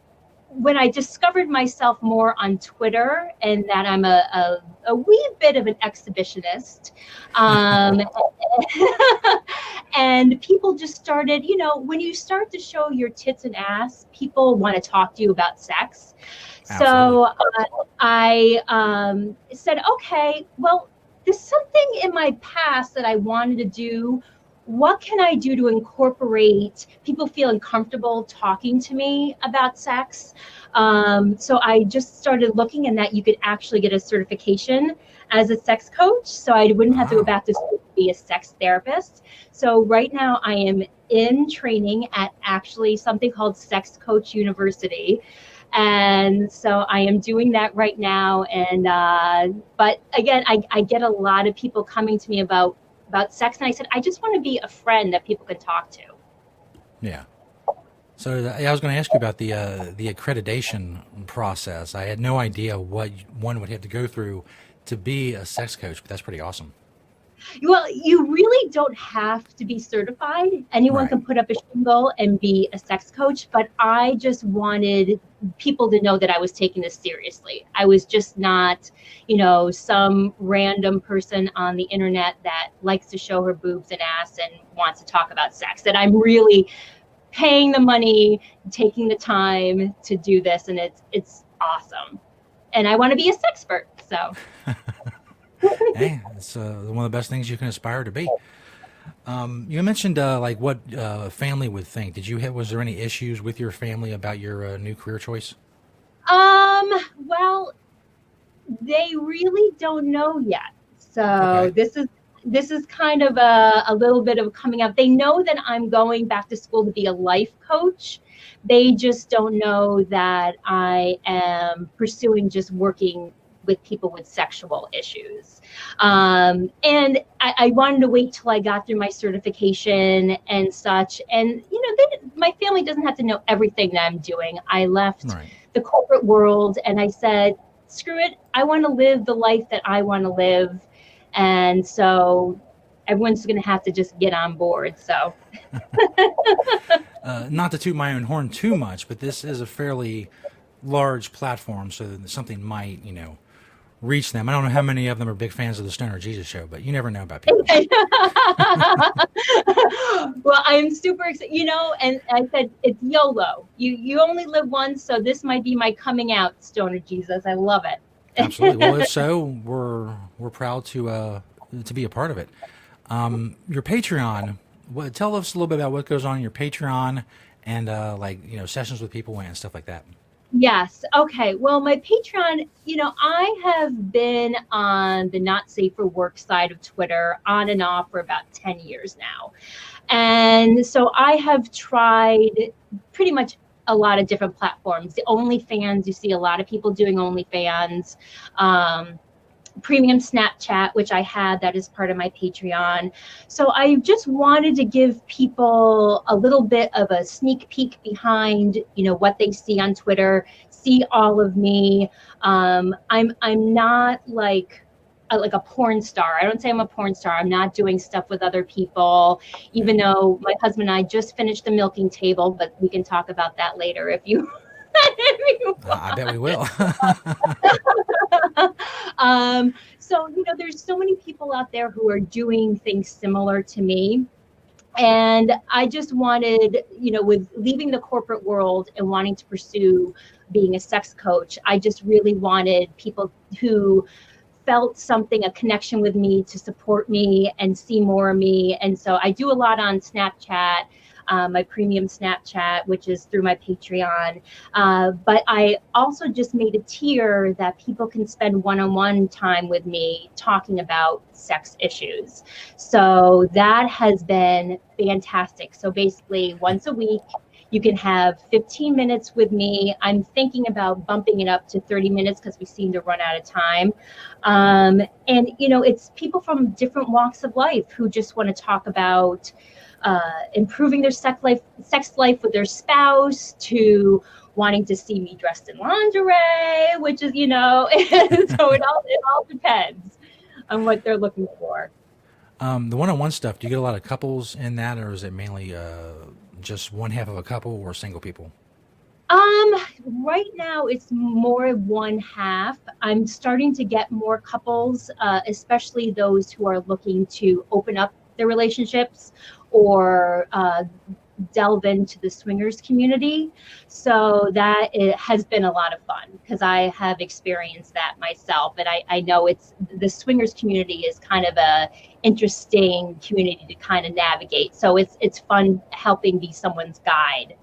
when I discovered myself more on Twitter and that I'm a wee bit of an exhibitionist, and people just started, when you start to show your tits and ass, people want to talk to you about sex. Absolutely. So I said, okay, well, there's something in my past that I wanted to do. What can I do to incorporate people feeling comfortable talking to me about sex? So I just started looking, and that you could actually get a certification as a sex coach. So I wouldn't have to go back to school to be a sex therapist. So right now I am in training at actually something called Sex Coach University. And so I am doing that right now. And but again, I get a lot of people coming to me about sex, and I said, I just want to be a friend that people can talk to. Yeah. So I was going to ask you about the accreditation process. I had no idea what one would have to go through to be a sex coach, but that's pretty awesome. Well, you really don't have to be certified. Anyone can put up a shingle and be a sex coach, but I just wanted people to know that I was taking this seriously. I was just not, some random person on the internet that likes to show her boobs and ass and wants to talk about sex. That I'm really paying the money, taking the time to do this, and it's awesome. And I want to be a sexpert, so. Hey, it's one of the best things you can aspire to be. You mentioned what family would think. Was there any issues with your family about your new career choice? Well, they really don't know yet. So okay. This is kind of a little bit of coming up. They know that I'm going back to school to be a life coach. They just don't know that I am pursuing just working with people with sexual issues. And I wanted to wait till I got through my certification and such. And, my family doesn't have to know everything that I'm doing. I left the corporate world and I said, screw it. I want to live the life that I want to live. And so everyone's going to have to just get on board. So not to toot my own horn too much, but this is a fairly large platform. So that something might, reach them. I don't know how many of them are big fans of the Stoner Jesus show, but you never know about people. Well, I'm super excited, and I said, it's YOLO. You only live once, so this might be my coming out, Stoner Jesus. I love it. Absolutely. Well, if so, we're proud to be a part of it. Your Patreon, tell us a little bit about what goes on in your Patreon and sessions with people and stuff like that. Yes. Okay. Well, my Patreon, I have been on the not safe for work side of Twitter on and off for about 10 years now. And so I have tried pretty much a lot of different platforms. The OnlyFans, you see a lot of people doing OnlyFans. Premium Snapchat, which I had, that is part of my Patreon. So I just wanted to give people a little bit of a sneak peek behind, what they see on Twitter, see all of me. I'm not like a porn star. I don't say I'm a porn star. I'm not doing stuff with other people, even though my husband and I just finished the milking table, but we can talk about that later if you I bet we will. So, there's so many people out there who are doing things similar to me. And I just wanted, with leaving the corporate world and wanting to pursue being a sex coach, I just really wanted people who felt something, a connection with me, to support me and see more of me. And so I do a lot on Snapchat. my premium Snapchat, which is through my Patreon. But I also just made a tier that people can spend one-on-one time with me talking about sex issues. So that has been fantastic. So basically once a week, you can have 15 minutes with me. I'm thinking about bumping it up to 30 minutes because we seem to run out of time. And, it's people from different walks of life who just want to talk about improving their sex life with their spouse, to wanting to see me dressed in lingerie, which is, so it all depends on what they're looking for. The one-on-one stuff, do you get a lot of couples in that, or is it mainly just one half of a couple or single people? Right now it's more one half. I'm starting to get more couples, especially those who are looking to open up their relationships or delve into the swingers community. So that it has been a lot of fun because I have experienced that myself, and I know the swingers community is kind of a interesting community to kind of navigate. So it's fun helping be someone's guide.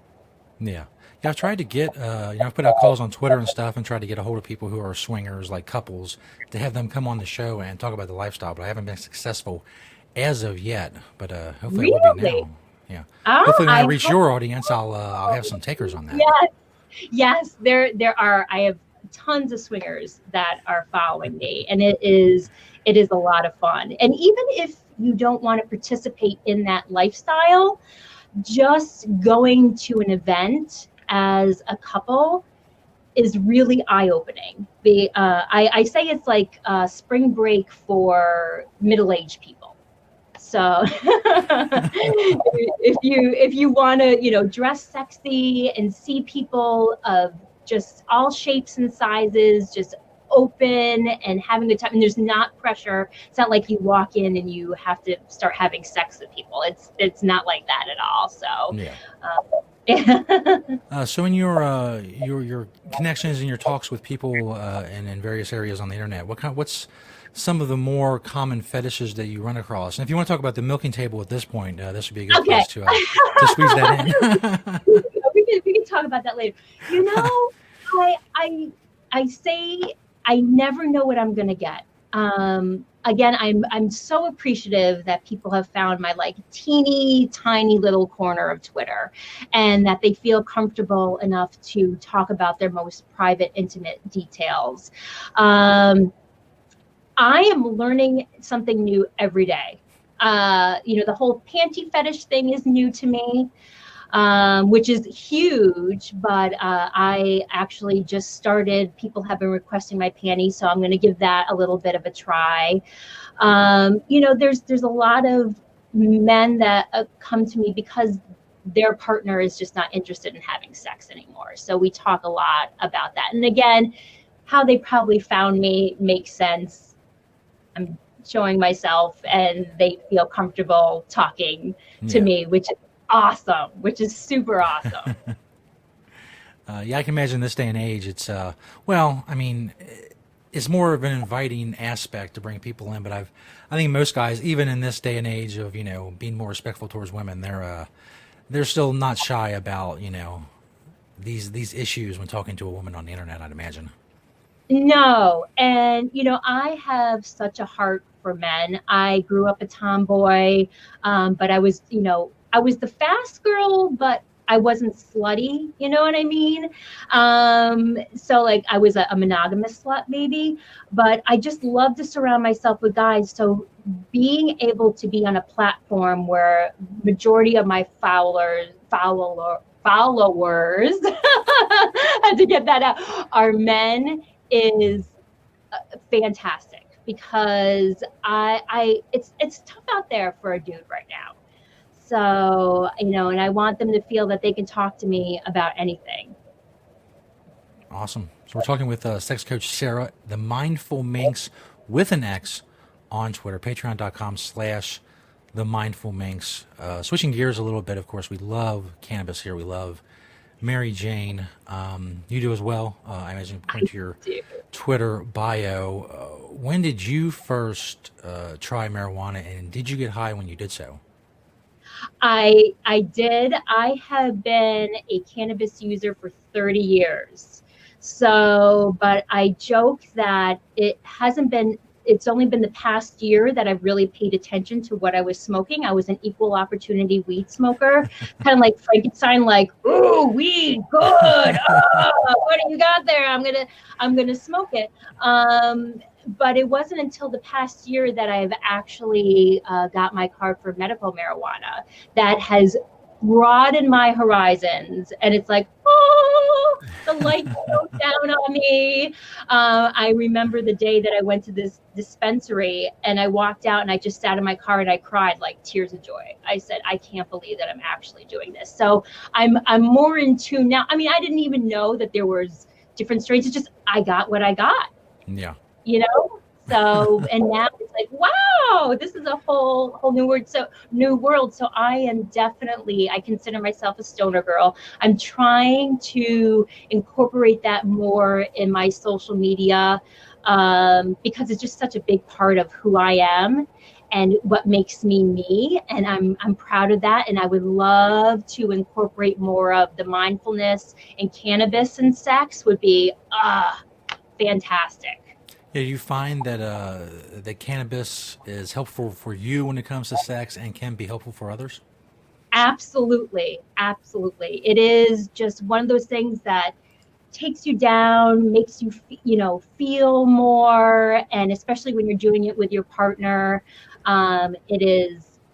Yeah, I've tried to get I've put out calls on Twitter and stuff and tried to get a hold of people who are swingers, like couples, to have them come on the show and talk about the lifestyle, but I haven't been successful as of yet. But hopefully it will be now. Yeah. Hopefully when I reach your audience, I'll have some takers on that. Yes. There are. I have tons of swingers that are following me, and it is a lot of fun. And even if you don't want to participate in that lifestyle, just going to an event as a couple is really eye-opening. I say it's like spring break for middle-aged people. So if you want to, dress sexy and see people of just all shapes and sizes, just open and having a good time, and there's not pressure. It's not like you walk in and you have to start having sex with people. It's not like that at all. So so in your connections and your talks with people and in various areas on the internet, what's some of the more common fetishes that you run across? And if you want to talk about the milking table at this point, this would be a good place to squeeze that in. we can talk about that later. I say I never know what I'm going to get. Again, I'm so appreciative that people have found my teeny tiny little corner of Twitter, and that they feel comfortable enough to talk about their most private, intimate details. I am learning something new every day. The whole panty fetish thing is new to me, which is huge, but I actually just started. People have been requesting my panties, so I'm going to give that a little bit of a try. There's a lot of men that come to me because their partner is just not interested in having sex anymore. So we talk a lot about that. And again, how they probably found me makes sense. I'm showing myself and they feel comfortable talking to me, which is awesome, which is super awesome. I can imagine this day and age, it's, it's more of an inviting aspect to bring people in, but I think most guys, even in this day and age of, being more respectful towards women, they're still not shy about, these issues when talking to a woman on the internet, I'd imagine. No. And, I have such a heart for men. I grew up a tomboy, but I was the fast girl, but I wasn't slutty, you know what I mean? So I was a monogamous slut maybe, but I just love to surround myself with guys. So being able to be on a platform where majority of my followers, had to get that out, are men is fantastic, because it's tough out there for a dude right now. So, and I want them to feel that they can talk to me about anything. Awesome. So we're talking with sex coach Sarah, the Mindful Minx with an X on Twitter, patreon.com/the Mindful Minx. Switching gears a little bit, of course, we love cannabis here. We love Mary Jane. You do as well. I imagine point to your Twitter bio. When did you first try marijuana, and did you get high when you did so? I did. I have been a cannabis user for 30 years. So, but I joke that it's only been the past year that I've really paid attention to what I was smoking. I was an equal opportunity weed smoker, kind of like Frankenstein, like, ooh, weed, good. What do you got there? I'm gonna smoke it. But it wasn't until the past year that I've actually got my card for medical marijuana that has broadened my horizons. And it's like, oh, the light goes down on me. I remember the day that I went to this dispensary and I walked out and I just sat in my car and I cried like tears of joy. I said, I can't believe that I'm actually doing this. So I'm more in tune now. I mean, I didn't even know that there was different strains. It's just, I got what I got. Yeah. You know, so and now it's like, wow, this is a whole new world. So I am definitely, I consider myself a stoner girl. I'm trying to incorporate that more in my social media because it's just such a big part of who I am and what makes me me. And I'm proud of that. And I would love to incorporate more of the mindfulness and cannabis and sex would be fantastic. Yeah, you find that that cannabis is helpful for you when it comes to sex and can be helpful for others? Absolutely. It is just one of those things that takes you down, makes you, feel more. And especially when you're doing it with your partner,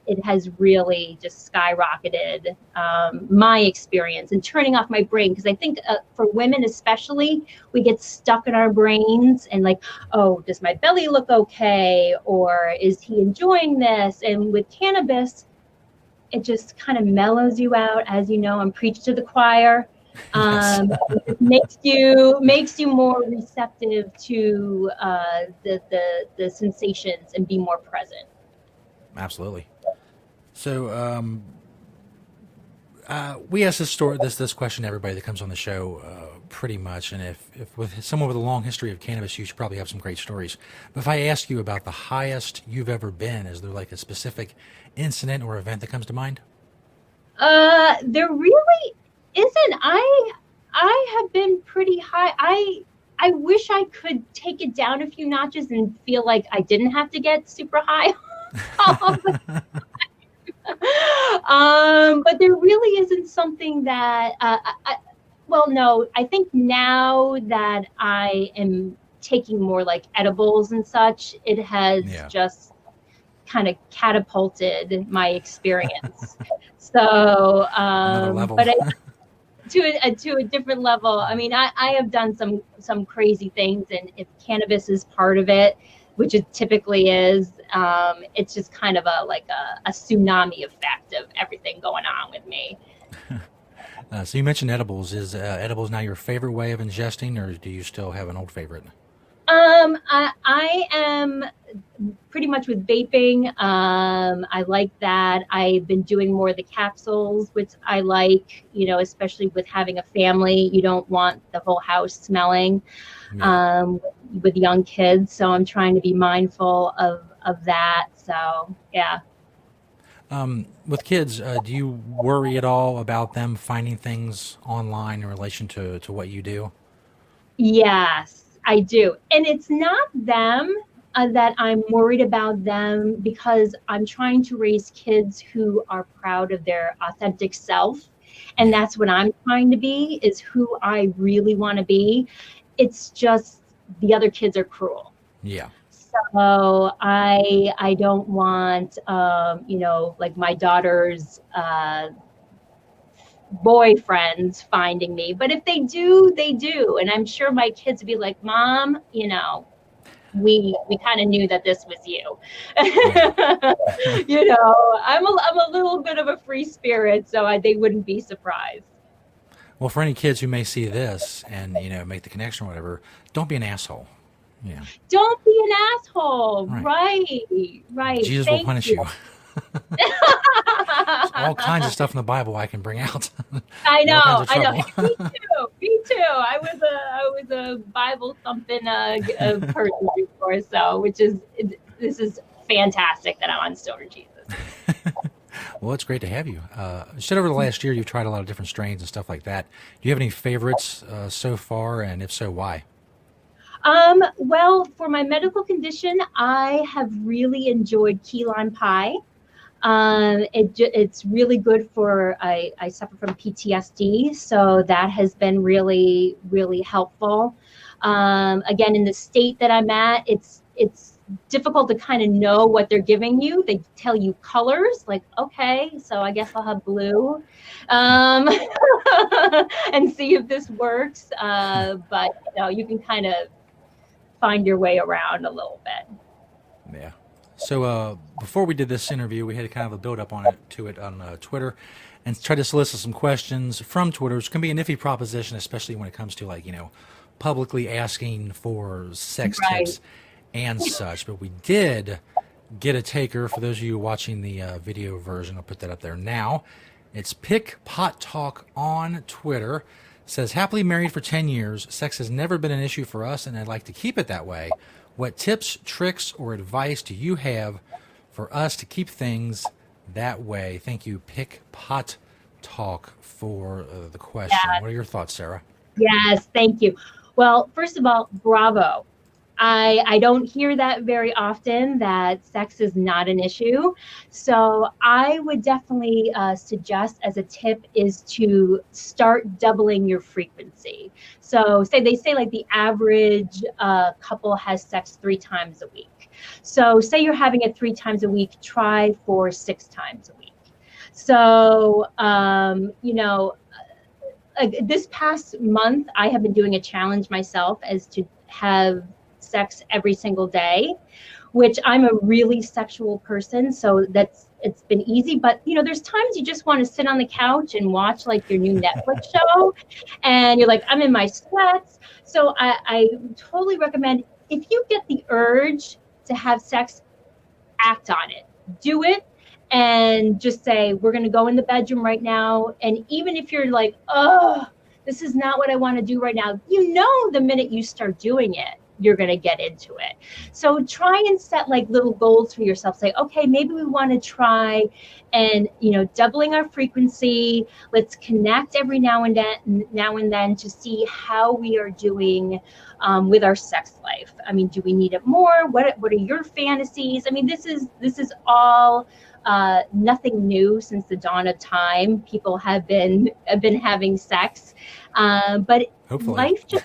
it has really just skyrocketed my experience and turning off my brain. Because I think for women especially, we get stuck in our brains and like, oh, does my belly look okay? Or is he enjoying this? And with cannabis, it just kind of mellows you out. As you know, I'm preached to the choir. It makes you more receptive to the sensations and be more present. Absolutely. So we ask this question to everybody that comes on the show pretty much, and if with someone with a long history of cannabis use, you probably have some great stories. But if I ask you about the highest you've ever been, is there like a specific incident or event that comes to mind? There really isn't. I have been pretty high. I wish I could take it down a few notches and feel like I didn't have to get super high. But there really isn't something that I think now that I am taking more like edibles and such, it has just kind of catapulted my experience. So but to a different level. I mean, I have done some crazy things, and if cannabis is part of it, which it typically is, it's just kind of a tsunami effect of everything going on with me. So you mentioned edibles. Is edibles now your favorite way of ingesting, or do you still have an old favorite? I am pretty much with vaping. I like that. I've been doing more of the capsules, which I like, especially with having a family. You don't want the whole house smelling with young kids. So I'm trying to be mindful of that. So, yeah. With kids, do you worry at all about them finding things online in relation to what you do? Yes, I do. And it's not them that I'm worried about them, because I'm trying to raise kids who are proud of their authentic self. And that's what I'm trying to be, is who I really want to be. It's just the other kids are cruel. Yeah. So I don't want, like my daughter's boyfriends finding me. But if they do, they do. And I'm sure my kids would be like, Mom, we kind of knew that this was you. I'm a little bit of a free spirit, so they wouldn't be surprised. Well, for any kids who may see this and, make the connection or whatever, don't be an asshole. Yeah. Don't be an asshole. Right. Jesus will punish you. All kinds of stuff in the Bible I can bring out. I know. Me too. I was a Bible thumping person before, so this is fantastic that I'm on Stoner Jesus. Well, it's great to have you. You said over the last year you've tried a lot of different strains and stuff like that. Do you have any favorites so far, and if so, why? Well, for my medical condition, I have really enjoyed key lime pie. It's really good for, I suffer from PTSD, so that has been really, really helpful. Again, in the state that I'm at, it's difficult to kind of know what they're giving you. They tell you colors, like, okay, so I guess I'll have blue, and see if this works. But you can kind of find your way around a little bit. Yeah. So before we did this interview, we had kind of a build-up on Twitter, and tried to solicit some questions from Twitter, which can be a nifty proposition, especially when it comes to publicly asking for sex tips and such. But we did get a taker. For those of you watching the video version, I'll put that up there now. It's Pick Pot Talk on Twitter. Says, happily married for 10 years. Sex has never been an issue for us, and I'd like to keep it that way. What tips, tricks, or advice do you have for us to keep things that way? Thank you, Pick Pot Talk, for the question. What are your thoughts, Sarah? Yes, thank you. Well, first of all, bravo. I don't hear that very often, that sex is not an issue. So I would definitely suggest as a tip is to start doubling your frequency. So they say like the average couple has sex 3 times a week. So say you're having it 3 times a week, try for 6 times a week. So, this past month, I have been doing a challenge myself as to have sex every single day, which I'm a really sexual person, so it's been easy. But there's times you just want to sit on the couch and watch like your new Netflix show, and you're like, I'm in my sweats. So I totally recommend, if you get the urge to have sex, act on it, do it, and just say, we're going to go in the bedroom right now. And even if you're like, oh, this is not what I want to do right now, the minute you start doing it, you're going to get into it. So try and set like little goals for yourself. Say, okay, maybe we want to try and, doubling our frequency. Let's connect every now and then to see how we are doing with our sex life. I mean, do we need it more? What are your fantasies? I mean, this is all nothing new since the dawn of time. People have been having sex, but hopefully. Life just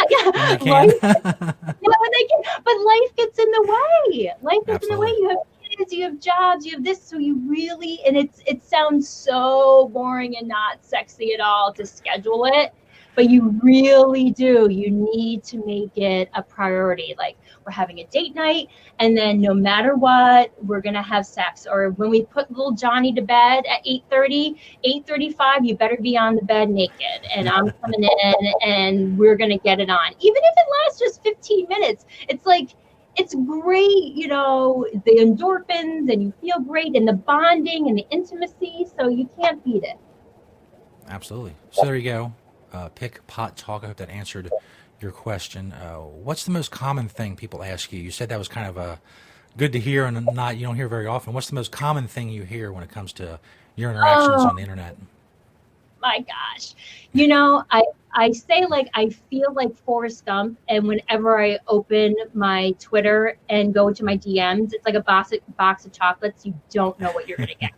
yeah. Life, when they can, but life gets in the way. Life gets in the way. You have kids, you have jobs, you have this, so you really, and it sounds so boring and not sexy at all to schedule it, but you really do. You need to make it a priority. Like, we're having a date night, and then no matter what, we're gonna have sex. Or when we put little Johnny to bed at 8:30, 8:35, you better be on the bed naked, and I'm coming in, and we're gonna get it on. Even if it lasts just 15 minutes, it's like, it's great, the endorphins, and you feel great, and the bonding and the intimacy, so you can't beat it. Absolutely. So there you go. Pick Pot Talk. I hope that answered your question. What's the most common thing people ask you? You said that was kind of good to hear, and you don't hear very often. What's the most common thing you hear when it comes to your interactions on the internet? My gosh. I say, like, I feel like Forrest Gump, and whenever I open my Twitter and go to my DMs, it's like a box of chocolates. You don't know what you're going to get.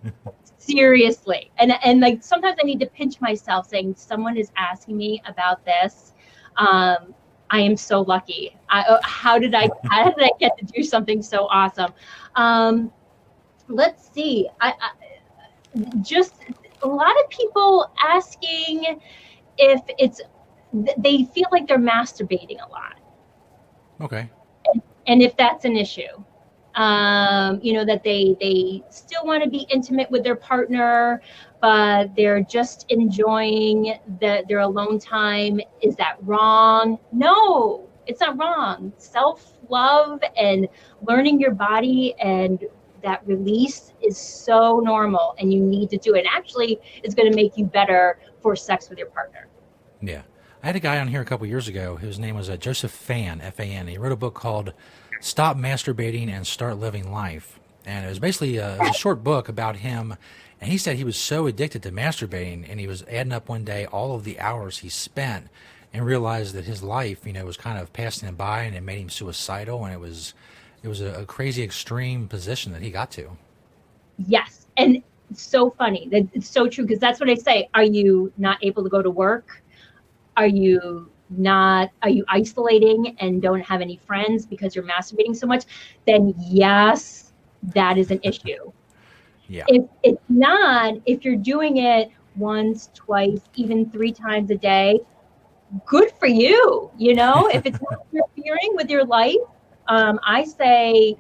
Seriously. And like, sometimes I need to pinch myself saying, someone is asking me about this. I am so lucky. How did I get to do something so awesome? Let's see. I just a lot of people asking if they feel like they're masturbating a lot. Okay. And if that's an issue, that they still want to be intimate with their partner, but they're just enjoying their alone time. Is that wrong? No, it's not wrong. Self-love and learning your body and that release is so normal, and you need to do it. And actually, it's going to make you better for sex with your partner. Yeah. I had a guy on here a couple years ago whose name was Joseph Fan, F-A-N. He wrote a book called Stop Masturbating and Start Living Life. and it was basically it was a short book about him. And he said he was so addicted to masturbating, and he was adding up one day all of the hours he spent, and realized that his life, was kind of passing him by, and it made him suicidal. And it was a crazy extreme position that he got to. Yes, and it's so funny. It's so true, because that's what I say. Are you not able to go to work? Are you isolating and don't have any friends because you're masturbating so much? Then yes, that is an issue. Yeah. If it's not, if you're doing it once, twice, even 3 times a day, good for you. If it's not interfering with your life, I say,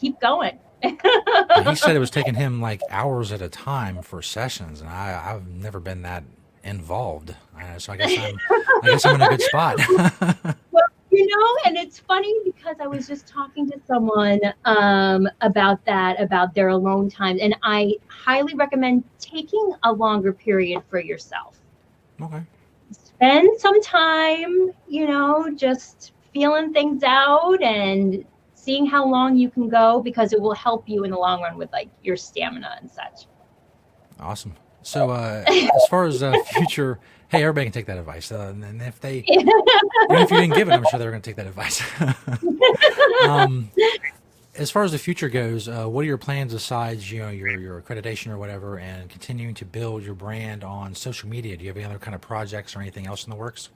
keep going. He said it was taking him like hours at a time for sessions, and I've never been that involved. So I guess I'm in a good spot. Well, and it's funny because I was just talking to someone about their alone time, and I highly recommend taking a longer period for yourself. Okay. Spend some time, just feeling things out and seeing how long you can go, because it will help you in the long run with like your stamina and such. Awesome. So as far as future, hey, everybody can take that advice. And if they, even if you didn't give it, I'm sure they're going to take that advice. As far as the future goes, what are your plans besides your accreditation or whatever, and continuing to build your brand on social media? Do you have any other kind of projects or anything else in the works?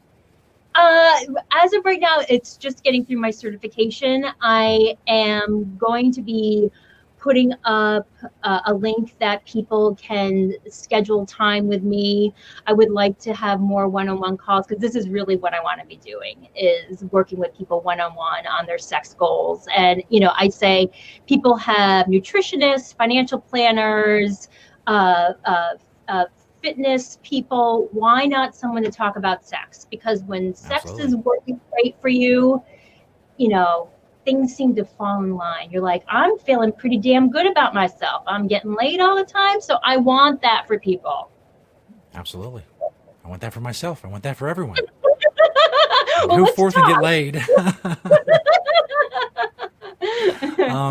As of right now, it's just getting through my certification. I am going to be putting up a link that people can schedule time with me. I would like to have more one-on-one calls, because this is really what I want to be doing, is working with people one-on-one on their sex goals. And, I say people have nutritionists, financial planners, fitness people. Why not someone to talk about sex? Because when sex is working great for you, things seem to fall in line. You're like, I'm feeling pretty damn good about myself. I'm getting laid all the time, so I want that for people. Absolutely. I want that for myself. I want that for everyone. Go forth and get laid.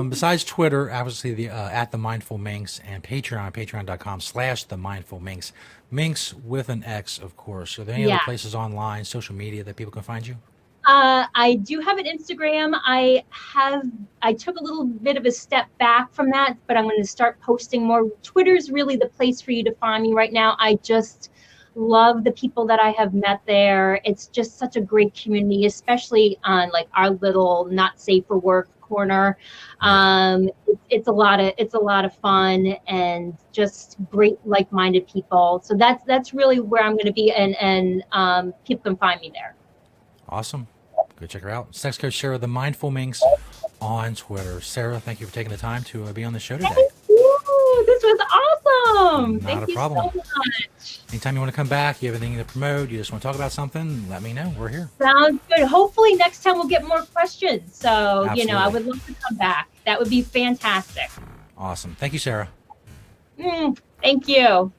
Besides Twitter, obviously the at the Mindful Minx, and patreon.com/themindfulminx. Minx with an X, of course. Are there any other places online, social media, that people can find you? I do have an Instagram. I took a little bit of a step back from that, but I'm going to start posting more. Twitter's really the place for you to find me right now. I just love the people that I have met there. It's just such a great community, especially on like our little not safe for work corner. It's a lot of fun and just great like-minded people. So that's really where I'm going to be, and people can find me there. Awesome. Go check her out. Sex Coach Sarah, the Mindful Minx, on Twitter. Sarah, thank you for taking the time to be on the show today. Ooh, this was awesome. Not a problem. You so much. Anytime you want to come back, you have anything to promote, you just want to talk about something, let me know. We're here. Sounds good. Hopefully next time we'll get more questions. So, Absolutely. I would love to come back. That would be fantastic. Awesome. Thank you, Sarah. Thank you.